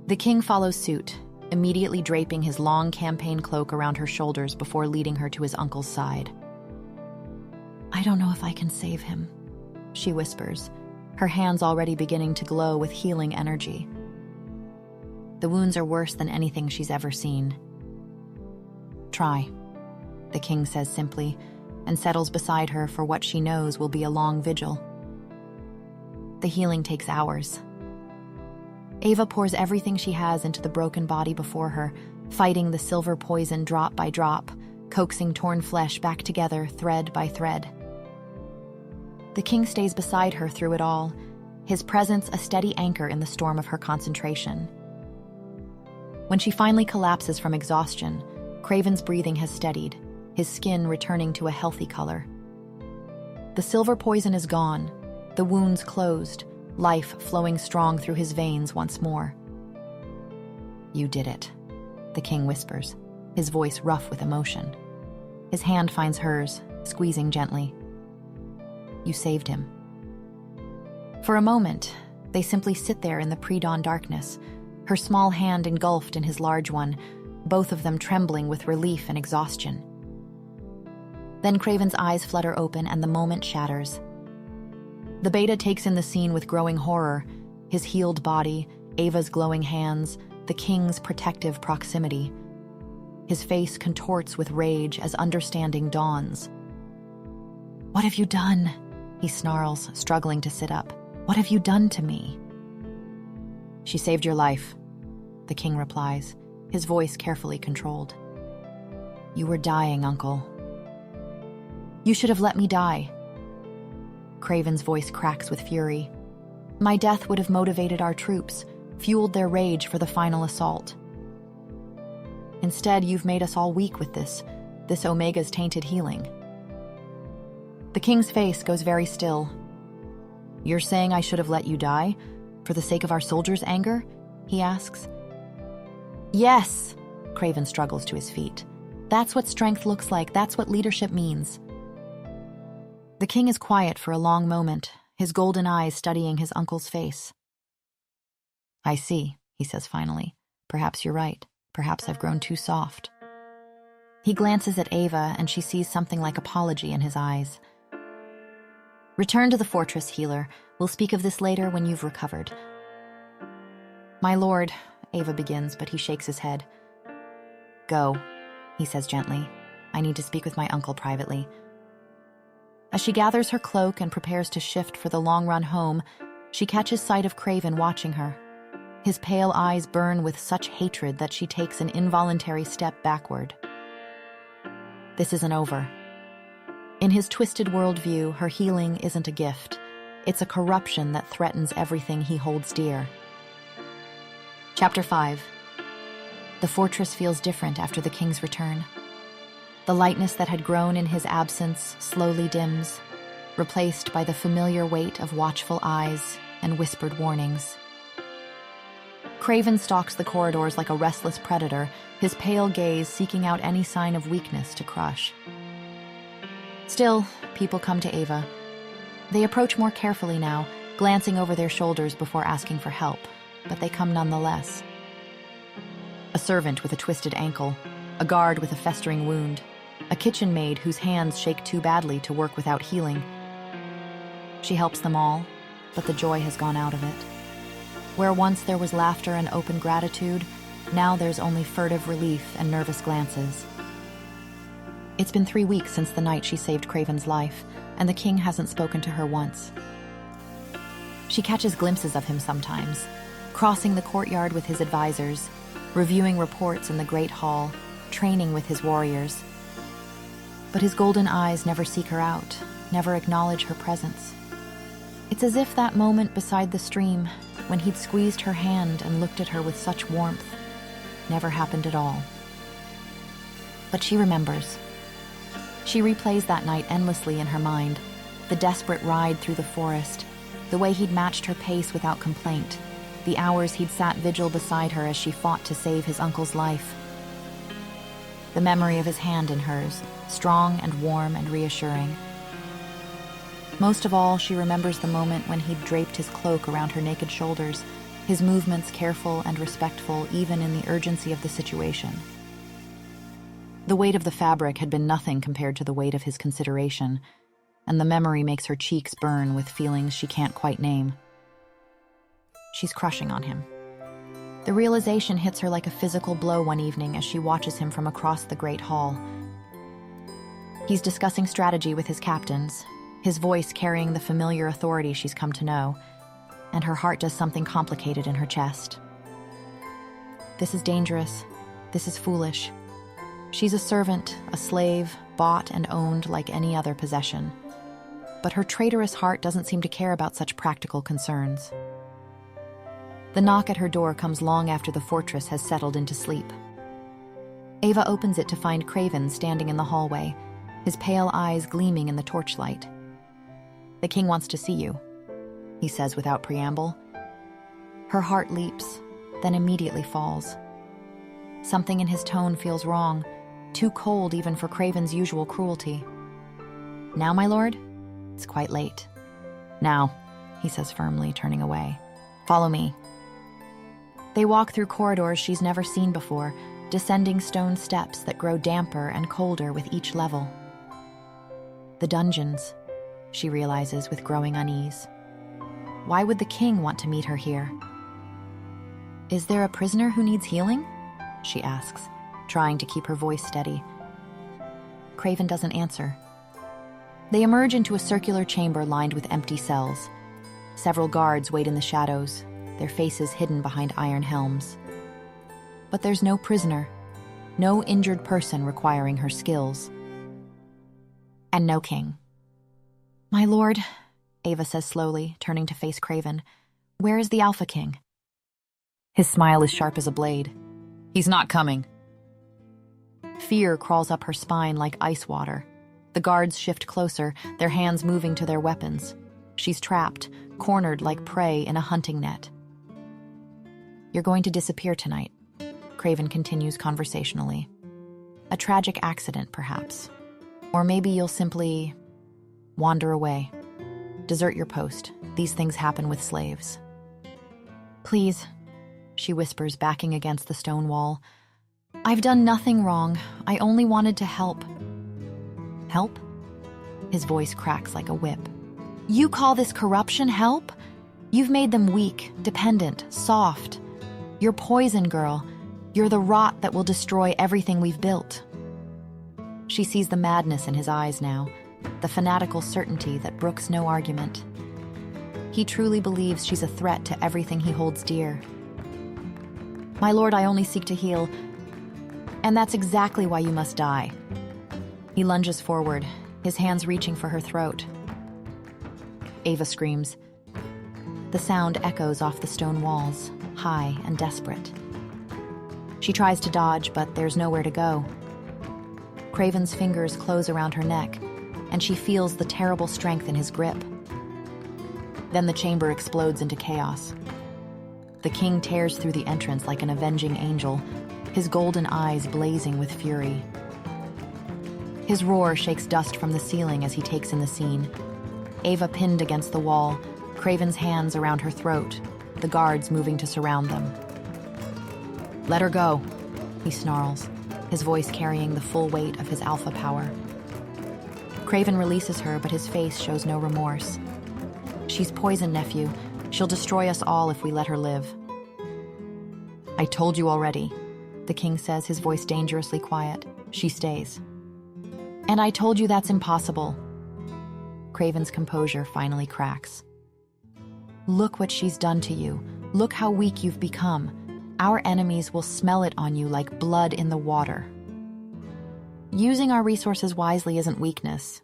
The king follows suit, immediately draping his long campaign cloak around her shoulders before leading her to his uncle's side. "I don't know if I can save him," she whispers, her hands already beginning to glow with healing energy. The wounds are worse than anything she's ever seen. "Try," the king says simply, and settles beside her for what she knows will be a long vigil. The healing takes hours. Ava pours everything she has into the broken body before her, fighting the silver poison drop by drop, coaxing torn flesh back together thread by thread. The king stays beside her through it all, his presence a steady anchor in the storm of her concentration. When she finally collapses from exhaustion, Craven's breathing has steadied, his skin returning to a healthy color. The silver poison is gone, the wounds closed, life flowing strong through his veins once more. "You did it," the king whispers, his voice rough with emotion. His hand finds hers, squeezing gently. "You saved him." For a moment, they simply sit there in the pre-dawn darkness, her small hand engulfed in his large one, both of them trembling with relief and exhaustion. Then Craven's eyes flutter open and the moment shatters. The beta takes in the scene with growing horror, his healed body, Ava's glowing hands, the king's protective proximity. His face contorts with rage as understanding dawns. "What have you done?" he snarls, struggling to sit up. "What have you done to me?" "She saved your life," the king replies, his voice carefully controlled. "You were dying, uncle." "You should have let me die." Craven's voice cracks with fury. "My death would have motivated our troops, fueled their rage for the final assault. Instead, you've made us all weak with this Omega's tainted healing." The king's face goes very still. "You're saying I should have let you die, for the sake of our soldiers' anger?" he asks. "Yes," Craven struggles to his feet. "That's what strength looks like. That's what leadership means." The king is quiet for a long moment, his golden eyes studying his uncle's face. "I see," he says finally. "Perhaps you're right. Perhaps I've grown too soft." He glances at Ava, and she sees something like apology in his eyes. "Return to the fortress, healer. We'll speak of this later when you've recovered." "My lord," Ava begins, but he shakes his head. "Go," he says gently. "I need to speak with my uncle privately." As she gathers her cloak and prepares to shift for the long run home, she catches sight of Craven watching her. His pale eyes burn with such hatred that she takes an involuntary step backward. This isn't over. In his twisted worldview, her healing isn't a gift. It's a corruption that threatens everything he holds dear. Chapter 5. The fortress feels different after the king's return. The lightness that had grown in his absence slowly dims, replaced by the familiar weight of watchful eyes and whispered warnings. Craven stalks the corridors like a restless predator, his pale gaze seeking out any sign of weakness to crush. Still, people come to Ava. They approach more carefully now, glancing over their shoulders before asking for help, but they come nonetheless. A servant with a twisted ankle, a guard with a festering wound, a kitchen maid whose hands shake too badly to work without healing. She helps them all, but the joy has gone out of it. Where once there was laughter and open gratitude, now there's only furtive relief and nervous glances. It's been 3 weeks since the night she saved Craven's life, and the king hasn't spoken to her once. She catches glimpses of him sometimes, crossing the courtyard with his advisors, reviewing reports in the great hall, training with his warriors. But his golden eyes never seek her out, never acknowledge her presence. It's as if that moment beside the stream, when he'd squeezed her hand and looked at her with such warmth, never happened at all. But she remembers. She replays that night endlessly in her mind, the desperate ride through the forest, the way he'd matched her pace without complaint, the hours he'd sat vigil beside her as she fought to save his uncle's life. The memory of his hand in hers, strong and warm and reassuring. Most of all, she remembers the moment when he'd draped his cloak around her naked shoulders, his movements careful and respectful even in the urgency of the situation. The weight of the fabric had been nothing compared to the weight of his consideration, and the memory makes her cheeks burn with feelings she can't quite name. She's crushing on him. The realization hits her like a physical blow one evening as she watches him from across the great hall. He's discussing strategy with his captains, his voice carrying the familiar authority she's come to know, and her heart does something complicated in her chest. This is dangerous. This is foolish. She's a servant, a slave, bought and owned like any other possession. But her traitorous heart doesn't seem to care about such practical concerns. The knock at her door comes long after the fortress has settled into sleep. Ava opens it to find Craven standing in the hallway, his pale eyes gleaming in the torchlight. "The king wants to see you," he says without preamble. Her heart leaps, then immediately falls. Something in his tone feels wrong, too cold even for Craven's usual cruelty. "Now, my lord?" It's quite late. "Now," he says firmly, turning away. "Follow me." They walk through corridors she's never seen before, descending stone steps that grow damper and colder with each level. The dungeons, she realizes with growing unease. Why would the king want to meet her here? Is there a prisoner who needs healing? She asks, trying to keep her voice steady. Craven doesn't answer. They emerge into a circular chamber lined with empty cells. Several guards wait in the shadows, their faces hidden behind iron helms. But there's no prisoner, no injured person requiring her skills. And no king. "My lord," Ava says slowly, turning to face Craven, "where is the Alpha King?" His smile is sharp as a blade. "He's not coming." Fear crawls up her spine like ice water. The guards shift closer, their hands moving to their weapons. She's trapped, cornered like prey in a hunting net. "You're going to disappear tonight," Craven continues conversationally. "A tragic accident, perhaps. Or maybe you'll simply wander away. Desert your post. These things happen with slaves." "Please," she whispers, backing against the stone wall. "I've done nothing wrong. I only wanted to help." "Help?" His voice cracks like a whip. "You call this corruption help? You've made them weak, dependent, soft. You're poison, girl. You're the rot that will destroy everything we've built." She sees the madness in his eyes now, the fanatical certainty that brooks no argument. He truly believes she's a threat to everything he holds dear. "My lord, I only seek to heal, and that's exactly why you must die." He lunges forward, his hands reaching for her throat. Ava screams. The sound echoes off the stone walls, high and desperate. She tries to dodge, but there's nowhere to go. Craven's fingers close around her neck, and she feels the terrible strength in his grip. Then the chamber explodes into chaos. The king tears through the entrance like an avenging angel, his golden eyes blazing with fury. His roar shakes dust from the ceiling as he takes in the scene. Ava pinned against the wall, Craven's hands around her throat, the guards moving to surround them. "Let her go," he snarls, his voice carrying the full weight of his alpha power. Craven releases her, but his face shows no remorse. "She's poison, nephew. She'll destroy us all if we let her live." "I told you already," the king says, his voice dangerously quiet. "She stays." "And I told you that's impossible." Craven's composure finally cracks. "Look what she's done to you. Look how weak you've become. Our enemies will smell it on you like blood in the water." Using our resources wisely isn't weakness.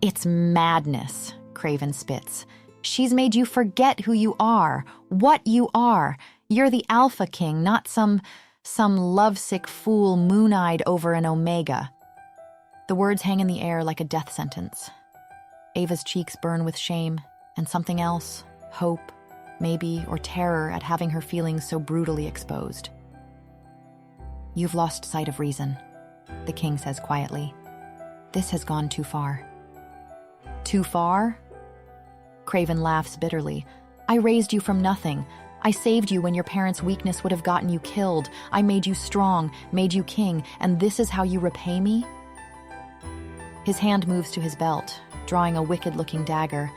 It's madness, Craven spits. "She's made you forget who you are, what you are. You're the Alpha King, not some lovesick fool moon-eyed over an Omega." The words hang in the air like a death sentence. Ava's cheeks burn with shame, and something else, hope, maybe, or terror at having her feelings so brutally exposed. "You've lost sight of reason," the king says quietly. "This has gone too far." "Too far?" Craven laughs bitterly. "I raised you from nothing. I saved you when your parents' weakness would have gotten you killed. I made you strong, made you king, and this is how you repay me?" His hand moves to his belt, drawing a wicked-looking dagger.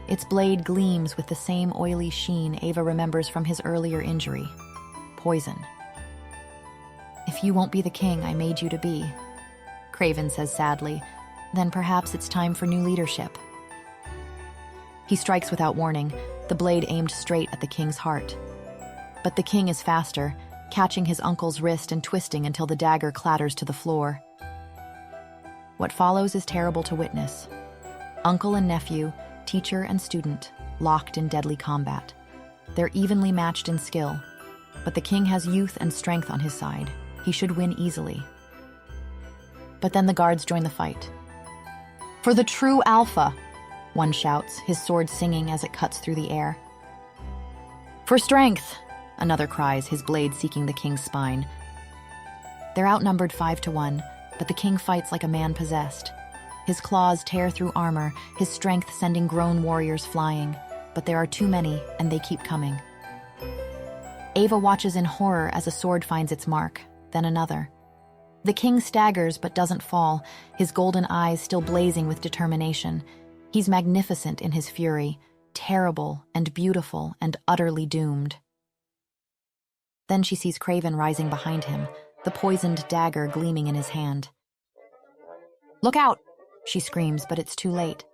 Its blade gleams with the same oily sheen Ava remembers from his earlier injury. Poison. "If you won't be the king I made you to be," Craven says sadly, "then perhaps it's time for new leadership." He strikes without warning, the blade aimed straight at the king's heart. But the king is faster, catching his uncle's wrist and twisting until the dagger clatters to the floor. What follows is terrible to witness. Uncle and nephew, teacher and student, locked in deadly combat. They're evenly matched in skill, but the king has youth and strength on his side. He should win easily. But then the guards join the fight. "For the true Alpha!" one shouts, his sword singing as it cuts through the air. "For strength!" another cries, his blade seeking the king's spine. They're outnumbered 5-1, but the king fights like a man possessed. His claws tear through armor, his strength sending grown warriors flying, but there are too many, and they keep coming. Ava watches in horror as a sword finds its mark, then another. The king staggers but doesn't fall, his golden eyes still blazing with determination. He's magnificent in his fury, terrible and beautiful and utterly doomed. Then she sees Craven rising behind him, the poisoned dagger gleaming in his hand. "Look out!" she screams, but it's too late.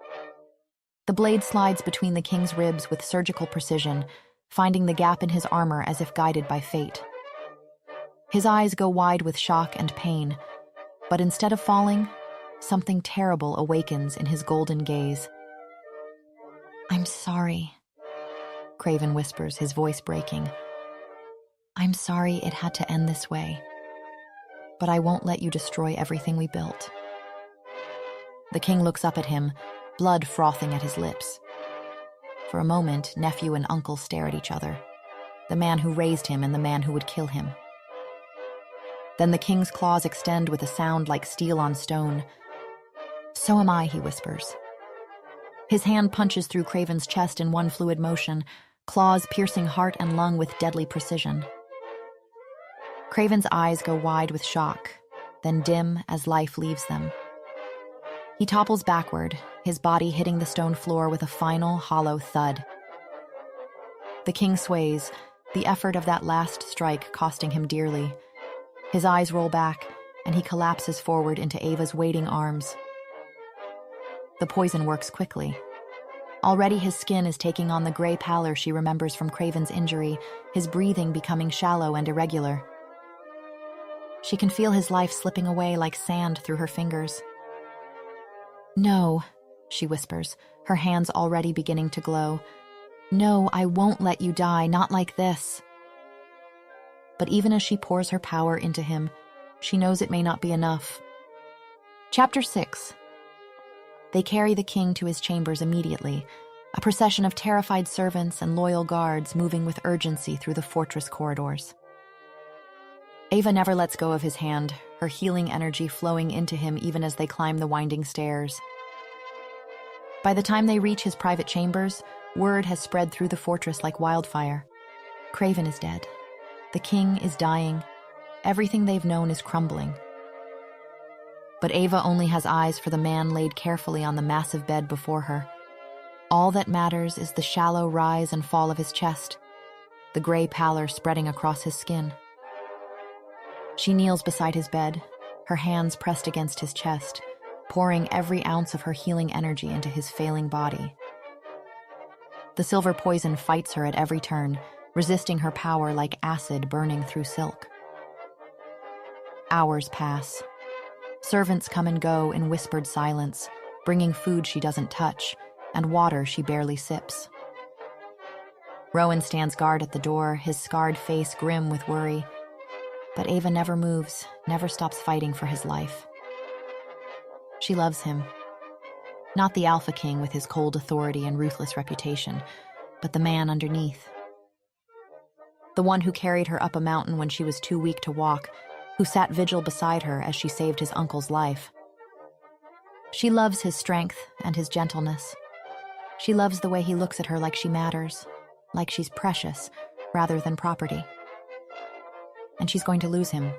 The blade slides between the king's ribs with surgical precision, finding the gap in his armor as if guided by fate. His eyes go wide with shock and pain, but instead of falling, something terrible awakens in his golden gaze. "I'm sorry," Craven whispers, his voice breaking. "I'm sorry it had to end this way, but I won't let you destroy everything we built." The king looks up at him, blood frothing at his lips. For a moment, nephew and uncle stare at each other, the man who raised him and the man who would kill him. Then the king's claws extend with a sound like steel on stone. "So am I," he whispers. His hand punches through Craven's chest in one fluid motion, claws piercing heart and lung with deadly precision. Craven's eyes go wide with shock, then dim as life leaves them. He topples backward, his body hitting the stone floor with a final, hollow thud. The king sways, the effort of that last strike costing him dearly. His eyes roll back, and he collapses forward into Ava's waiting arms. The poison works quickly. Already his skin is taking on the gray pallor she remembers from Craven's injury, his breathing becoming shallow and irregular. She can feel his life slipping away like sand through her fingers. "No," she whispers, her hands already beginning to glow. "No, I won't let you die, not like this." But even as she pours her power into him, she knows it may not be enough. Chapter 6. They carry the king to his chambers immediately, a procession of terrified servants and loyal guards moving with urgency through the fortress corridors. Ava never lets go of his hand, her healing energy flowing into him even as they climb the winding stairs. By the time they reach his private chambers, word has spread through the fortress like wildfire. Craven is dead. The king is dying. Everything they've known is crumbling. But Ava only has eyes for the man laid carefully on the massive bed before her. All that matters is the shallow rise and fall of his chest, the gray pallor spreading across his skin. She kneels beside his bed, her hands pressed against his chest, pouring every ounce of her healing energy into his failing body. The silver poison fights her at every turn, resisting her power like acid burning through silk. Hours pass. Servants come and go in whispered silence, bringing food she doesn't touch and water she barely sips. Rowan stands guard at the door, his scarred face grim with worry. But Ava never moves, never stops fighting for his life. She loves him. Not the Alpha King with his cold authority and ruthless reputation, but the man underneath. The one who carried her up a mountain when she was too weak to walk, who sat vigil beside her as she saved his uncle's life. She loves his strength and his gentleness. She loves the way he looks at her like she matters, like she's precious, rather than property. And she's going to lose him.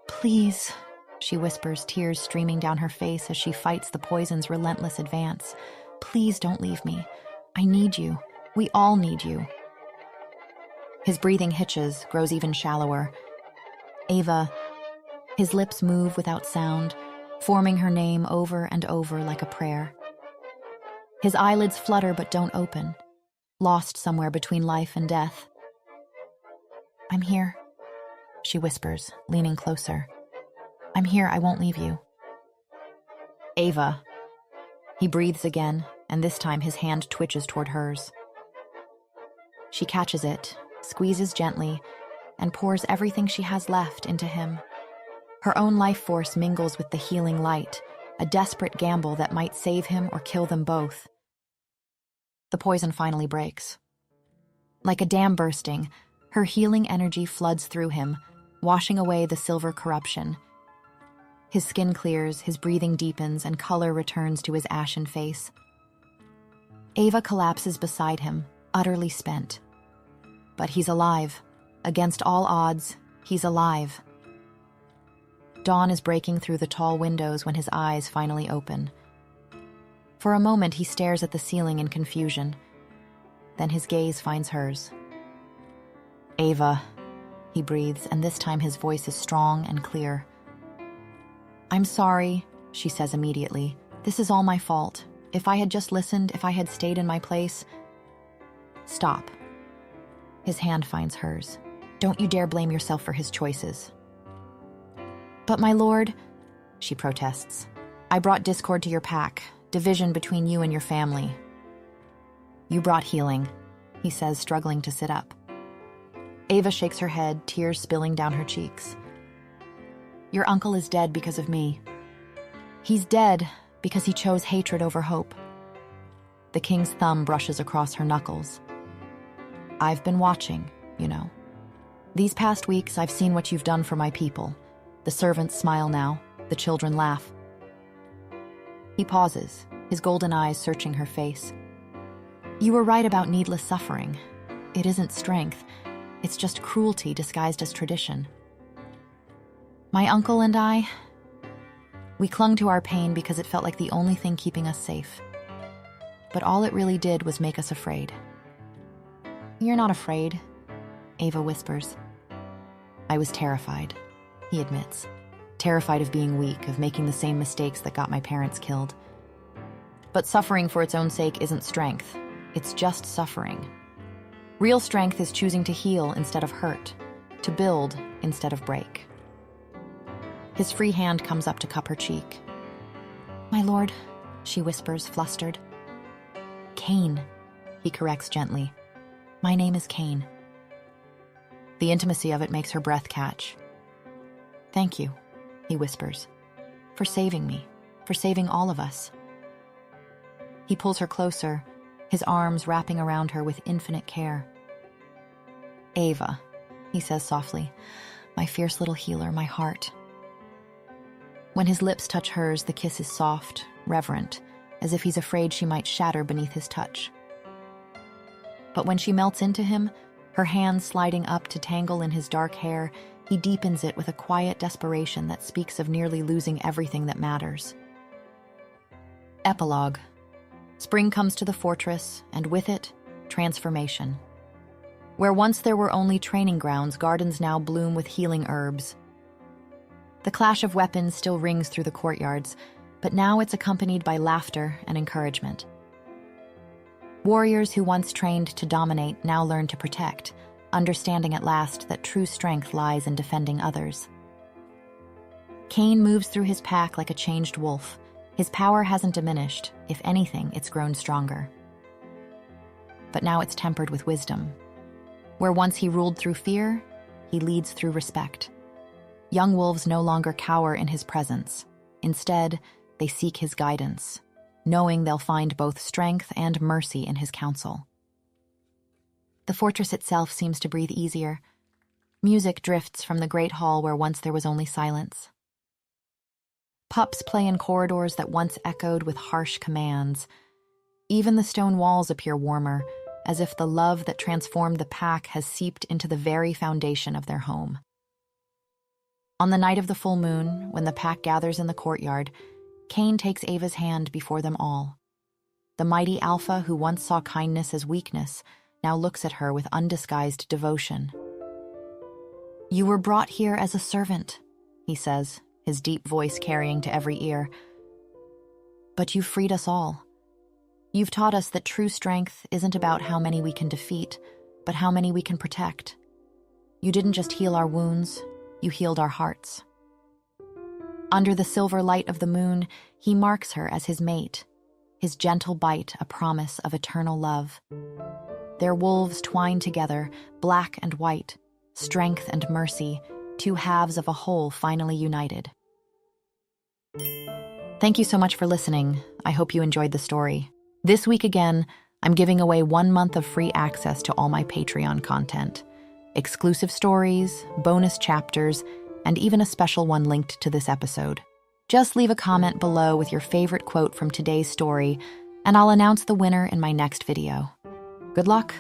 "Please," she whispers, tears streaming down her face as she fights the poison's relentless advance. "Please don't leave me. I need you. We all need you." His breathing hitches, grows even shallower. "Ava." His lips move without sound, forming her name over and over like a prayer. His eyelids flutter but don't open, lost somewhere between life and death. "I'm here," she whispers, leaning closer. "I'm here, I won't leave you." "Ava." He breathes again, and this time his hand twitches toward hers. She catches it, squeezes gently, and pours everything she has left into him. Her own life force mingles with the healing light, a desperate gamble that might save him or kill them both. The poison finally breaks. Like a dam bursting, her healing energy floods through him, washing away the silver corruption. His skin clears, his breathing deepens, and color returns to his ashen face. Ava collapses beside him, utterly spent. But he's alive, Against all odds, he's alive. Dawn is breaking through the tall windows when his eyes finally open. For a moment, he stares at the ceiling in confusion. Then his gaze finds hers. "Ava," he breathes, and this time his voice is strong and clear. "I'm sorry," she says immediately. "This is all my fault. If I had just listened, if I had stayed in my place—" "Stop." His hand finds hers. "Don't you dare blame yourself for his choices." "But my lord," she protests, "I brought discord to your pack, division between you and your family." "You brought healing," he says, struggling to sit up. Ava shakes her head, tears spilling down her cheeks. "Your uncle is dead because of me. He's dead because he chose hatred over hope." The king's thumb brushes across her knuckles. "I've been watching, you know. These past weeks, I've seen what you've done for my people. The servants smile now, the children laugh." He pauses, his golden eyes searching her face. "You were right about needless suffering. It isn't strength. It's just cruelty disguised as tradition. My uncle and I, we clung to our pain because it felt like the only thing keeping us safe. But all it really did was make us afraid." "You're not afraid," Ava whispers. "I was terrified," he admits. "Terrified of being weak, of making the same mistakes that got my parents killed. But suffering for its own sake isn't strength. It's just suffering. Real strength is choosing to heal instead of hurt, to build instead of break." His free hand comes up to cup her cheek. "My lord," she whispers, flustered. "Cain," he corrects gently. "My name is Cain." The intimacy of it makes her breath catch. "Thank you," he whispers, "for saving me, for saving all of us." He pulls her closer, his arms wrapping around her with infinite care. "Ava," he says softly, "my fierce little healer, my heart." When his lips touch hers, the kiss is soft, reverent, as if he's afraid she might shatter beneath his touch. But when she melts into him, her hands sliding up to tangle in his dark hair, he deepens it with a quiet desperation that speaks of nearly losing everything that matters. Epilogue. Spring comes to the fortress, and with it, transformation. Where once there were only training grounds, gardens now bloom with healing herbs. The clash of weapons still rings through the courtyards, but now it's accompanied by laughter and encouragement. Warriors who once trained to dominate now learn to protect, understanding at last that true strength lies in defending others. Cain moves through his pack like a changed wolf. His power hasn't diminished. If anything, it's grown stronger. But now it's tempered with wisdom. Where once he ruled through fear, he leads through respect. Young wolves no longer cower in his presence. Instead, they seek his guidance, knowing they'll find both strength and mercy in his counsel. The fortress itself seems to breathe easier. Music drifts from the great hall where once there was only silence. Pups play in corridors that once echoed with harsh commands. Even the stone walls appear warmer, as if the love that transformed the pack has seeped into the very foundation of their home. On the night of the full moon, when the pack gathers in the courtyard, Cain takes Ava's hand before them all. The mighty alpha who once saw kindness as weakness now looks at her with undisguised devotion. "You were brought here as a servant," he says, his deep voice carrying to every ear. "But you've freed us all. You've taught us that true strength isn't about how many we can defeat, but how many we can protect. You didn't just heal our wounds, you healed our hearts." Under the silver light of the moon, he marks her as his mate, his gentle bite a promise of eternal love. Their wolves twine together, black and white, strength and mercy, two halves of a whole finally united. Thank you so much for listening. I hope you enjoyed the story. This week again, I'm giving away 1 month of free access to all my Patreon content. Exclusive stories, bonus chapters, and even a special one linked to this episode. Just leave a comment below with your favorite quote from today's story, and I'll announce the winner in my next video. Good luck!